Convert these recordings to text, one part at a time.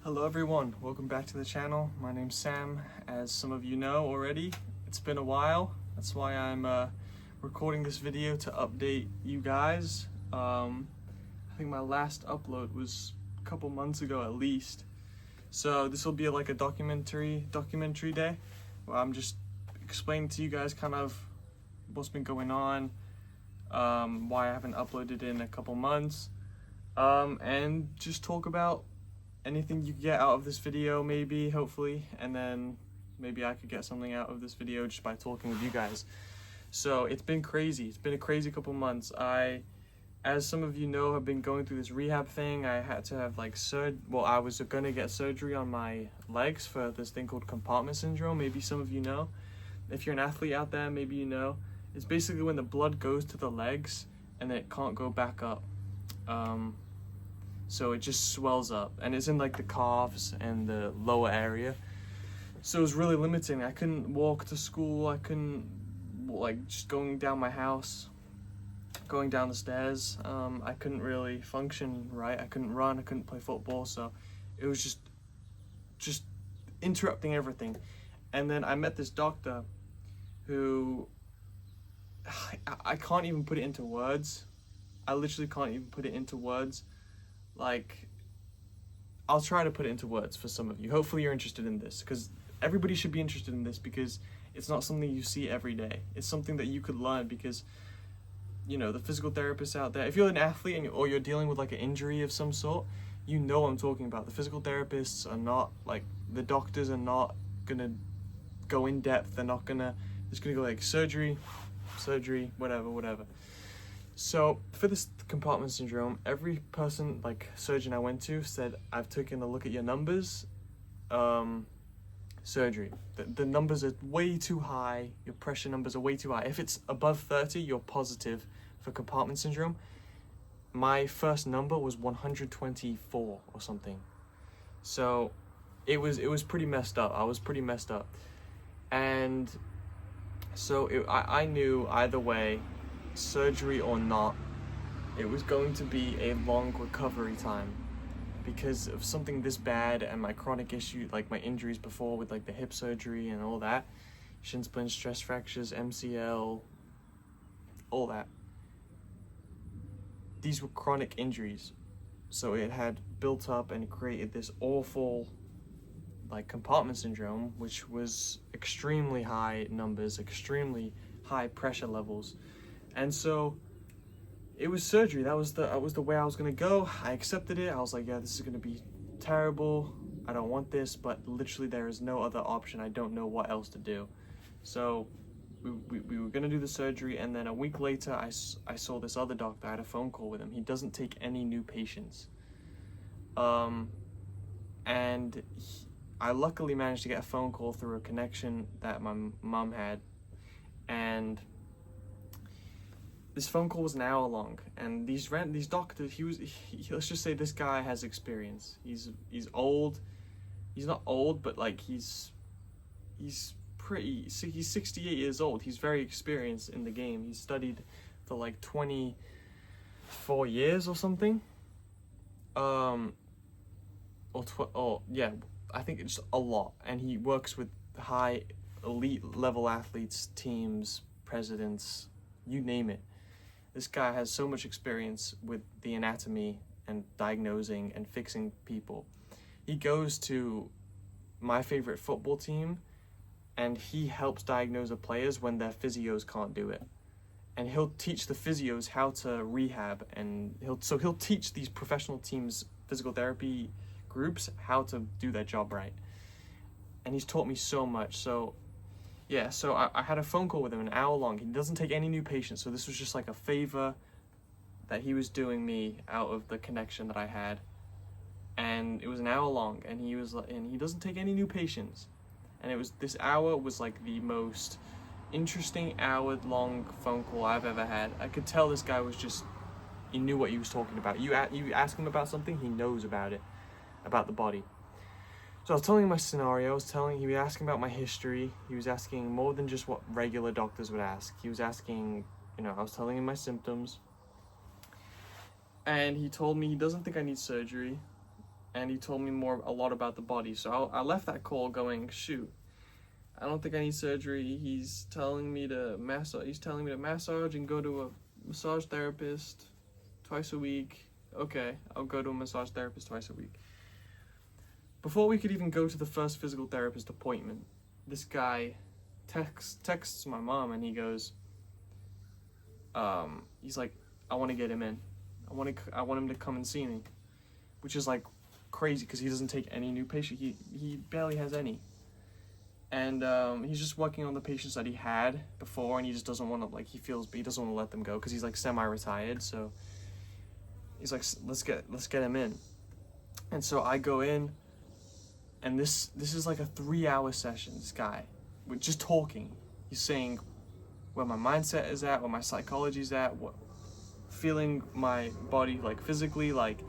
Hello everyone, welcome back to the channel. My name's Sam. As some of you know already, it's been a while. That's why I'm recording this video to update you guys. I think my last upload was a couple months ago at least. So this will be like a documentary day where I'm just explaining to you guys kind of what's been going on, why I haven't uploaded in a couple months, and just talk about anything you get out of this video, maybe, hopefully, and then maybe I could get something out of this video just by talking with you guys. So it's been crazy. It's been a crazy couple months. As some of you know, have been going through this rehab thing. I had to have I was gonna get surgery on my legs for this thing called compartment syndrome. Maybe some of you know. If you're an athlete out there, maybe you know. It's basically when the blood goes to the legs and then it can't go back up. So it just swells up, and it's in like the calves and the lower area. So it was really limiting. I couldn't walk to school. I couldn't, just going down my house, going down the stairs. I couldn't really function right. I couldn't run. I couldn't play football. So it was just interrupting everything. And then I met this doctor who I can't even put it into words. I literally can't even put it into words. I'll try to put it into words for some of you. Hopefully you're interested in this, because everybody should be interested in this, because it's not something you see every day. It's something that you could learn, because, you know, the physical therapists out there, if you're an athlete or you're dealing with like an injury of some sort, you know what I'm talking about. The physical therapists are not, the doctors are not gonna go in depth. They're just gonna go like surgery, whatever. So for this compartment syndrome, every person, surgeon I went to, said, I've taken a look at your numbers, surgery. The numbers are way too high, your pressure numbers are way too high. If it's above 30, you're positive for compartment syndrome. My first number was 124 or something. So it was pretty messed up. I was pretty messed up. And so I knew either way, surgery or not, it was going to be a long recovery time because of something this bad, and my chronic issue, like my injuries before with the hip surgery and all that, shin splints, stress fractures, MCL, all that. These were chronic injuries, so it had built up and created this awful compartment syndrome, which was extremely high numbers, extremely high pressure levels. And so it was surgery. That was the way I was gonna go. I accepted it. I was like, yeah, this is gonna be terrible. I don't want this, but literally there is no other option. I don't know what else to do. So we were gonna do the surgery, and then a week later I saw this other doctor. I had a phone call with him. He doesn't take any new patients. And I luckily managed to get a phone call through a connection that my mom had, and this phone call was an hour long, and these doctors, let's just say this guy has experience. He's old. He's not old, but he's 68 years old. He's very experienced in the game. He's studied for 24 years or something. I think it's a lot. And he works with high elite level athletes, teams, presidents, you name it. This guy has so much experience with the anatomy and diagnosing and fixing people. He goes to my favorite football team, and he helps diagnose the players when their physios can't do it. And he'll teach the physios how to rehab, and he'll teach these professional teams, physical therapy groups, how to do their job right. And he's taught me so much. So yeah, so I had a phone call with him, an hour long. He doesn't take any new patients, so this was just like a favor that he was doing me out of the connection that I had. And it was an hour long, and he doesn't take any new patients. And this hour was the most interesting hour-long phone call I've ever had. I could tell this guy he knew what he was talking about. You ask him about something, he knows about it, about the body. So I was telling him my scenario. He was asking about my history. He was asking more than just what regular doctors would ask. He was asking, I was telling him my symptoms. And he told me he doesn't think I need surgery. and he told me a lot about the body. So I left that call going, shoot, I don't think I need surgery. He's telling me to massage and go to a massage therapist twice a week. Okay, I'll go to a massage therapist twice a week. Before we could even go to the first physical therapist appointment, this guy texts my mom, and he goes, he's like, I want to get him in. I want him to come and see me, which is like crazy because he doesn't take any new patient. He barely has any, and he's just working on the patients that he had before, and he just doesn't want to, like, he doesn't want to let them go because he's like semi-retired. So he's like, let's get him in. And so I go in, and this is like a 3-hour session. This guy, we're just talking. He's saying where my mindset is at, where my psychology's at, feeling my body, like physically, like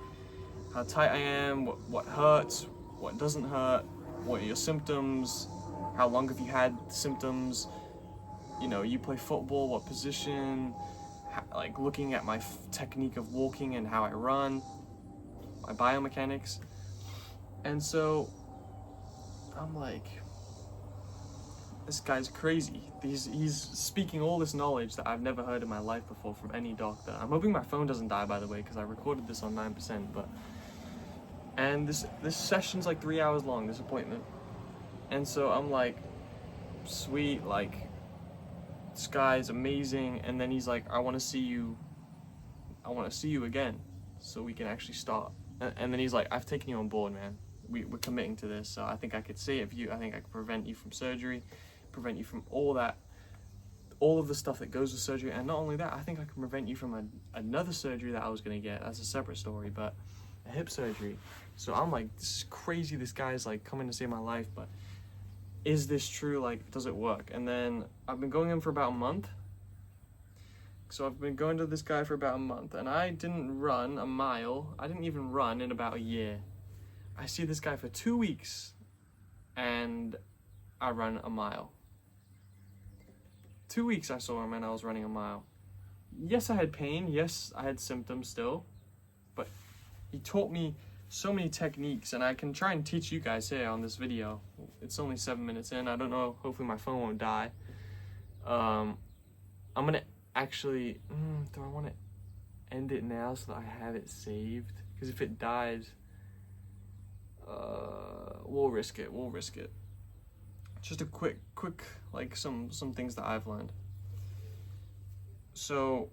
how tight I am, what hurts, what doesn't hurt, what are your symptoms, how long have you had symptoms, you play football, what position, like looking at my technique of walking and how I run, my biomechanics. And so I'm like, this guy's crazy. He's speaking all this knowledge that I've never heard in my life before from any doctor. I'm hoping my phone doesn't die, by the way, because I recorded this on 9%. And this session's like 3 hours long, this appointment. And so I'm like, sweet, like, this guy's amazing. And then he's like, I want to see you again, so we can actually start. And then he's like, I've taken you on board, man. We're committing to this, so I think I could save you. I think I could prevent you from surgery, prevent you from all of the stuff that goes with surgery. And not only that, I think I can prevent you from another surgery that I was going to get. That's a separate story, but a hip surgery. So I'm like, this is crazy. This guy's like coming to save my life, but is this true? Like, does it work? And then I've been going in for about a month. So I've been going to this guy for about a month, and I didn't run a mile. I didn't even run in about a year. I see this guy for 2 weeks, and I run a mile. 2 weeks I saw him, and I was running a mile. Yes, I had pain. Yes, I had symptoms still, but he taught me so many techniques, and I can try and teach you guys here on this video. It's only 7 minutes in. I don't know. Hopefully my phone won't die. I'm gonna actually, do I want to end it now so that I have it saved? Because if it dies, we'll risk it. Just a quick, like some things that I've learned. So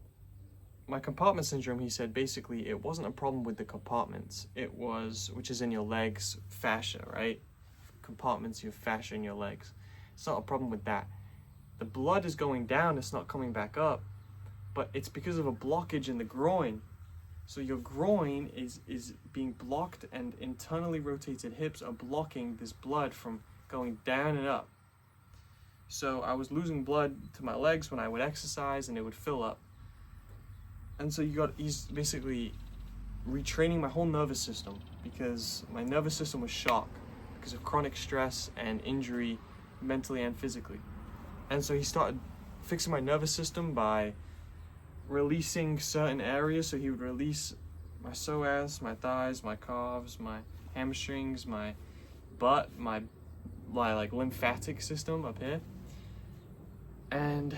my compartment syndrome, he said, basically it wasn't a problem with the compartments. It was, which is in your legs, fascia, right? Compartments, you have fascia in your legs. It's not a problem with that. The blood is going down, it's not coming back up, but it's because of a blockage in the groin. So your groin is being blocked, and internally rotated hips are blocking this blood from going down and up. So I was losing blood to my legs when I would exercise, and it would fill up. And so he's basically retraining my whole nervous system, because my nervous system was shocked because of chronic stress and injury, mentally and physically. And so he started fixing my nervous system by releasing certain areas. So he would release my psoas, my thighs, my calves, my hamstrings, my butt, my like lymphatic system up here. And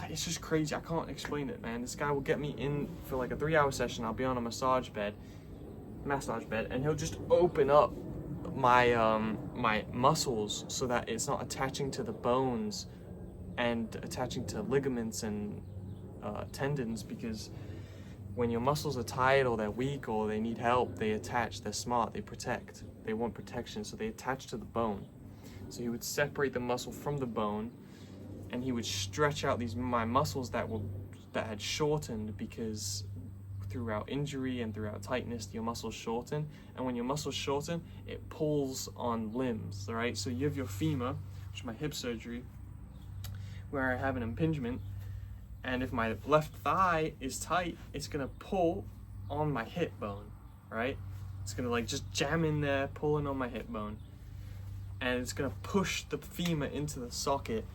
it's just crazy. I can't explain it, man. This guy will get me in for like a 3-hour session. I'll be on a massage bed, and he'll just open up my my muscles so that it's not attaching to the bones and attaching to ligaments and tendons, because when your muscles are tired or they're weak or they need help, they attach. They're smart. They protect. They want protection, so they attach to the bone. So he would separate the muscle from the bone, and he would stretch out my muscles that had shortened, because throughout injury and throughout tightness, your muscles shorten. And when your muscles shorten, it pulls on limbs, right? So you have your femur, which is my hip surgery, where I have an impingement. And if my left thigh is tight, it's gonna pull on my hip bone, right? It's gonna like just jam in there, pulling on my hip bone. And it's gonna push the femur into the socket.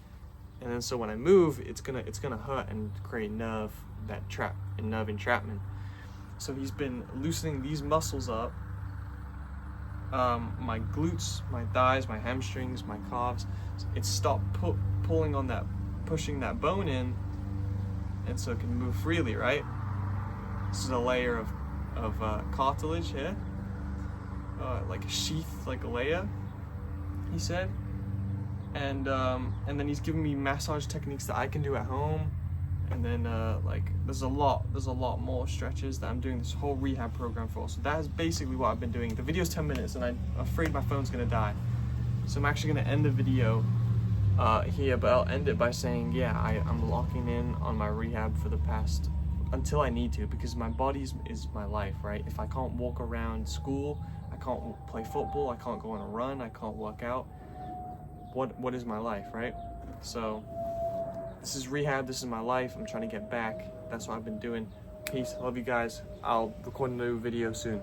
And then so when I move, it's gonna hurt and create nerve entrapment. So he's been loosening these muscles up my glutes, my thighs, my hamstrings, my calves. It stopped pulling on that, pushing that bone in, and so it can move freely, right? This is a layer of cartilage here, like a sheath, like a layer, he said. And then he's giving me massage techniques that I can do at home. And then like there's a lot more stretches that I'm doing this whole rehab program for. So that is basically what I've been doing. The video's 10 minutes and I'm afraid my phone's gonna die. So I'm actually gonna end the video here, but I'll end it by saying, yeah, I'm locking in on my rehab for the past, until I need to, because my body is my life, right? If I can't walk around school, I can't play football, I can't go on a run, I can't work out, what is my life, right? So this is rehab, this is my life, I'm trying to get back. That's what I've been doing. Peace, love you guys. I'll record a new video soon.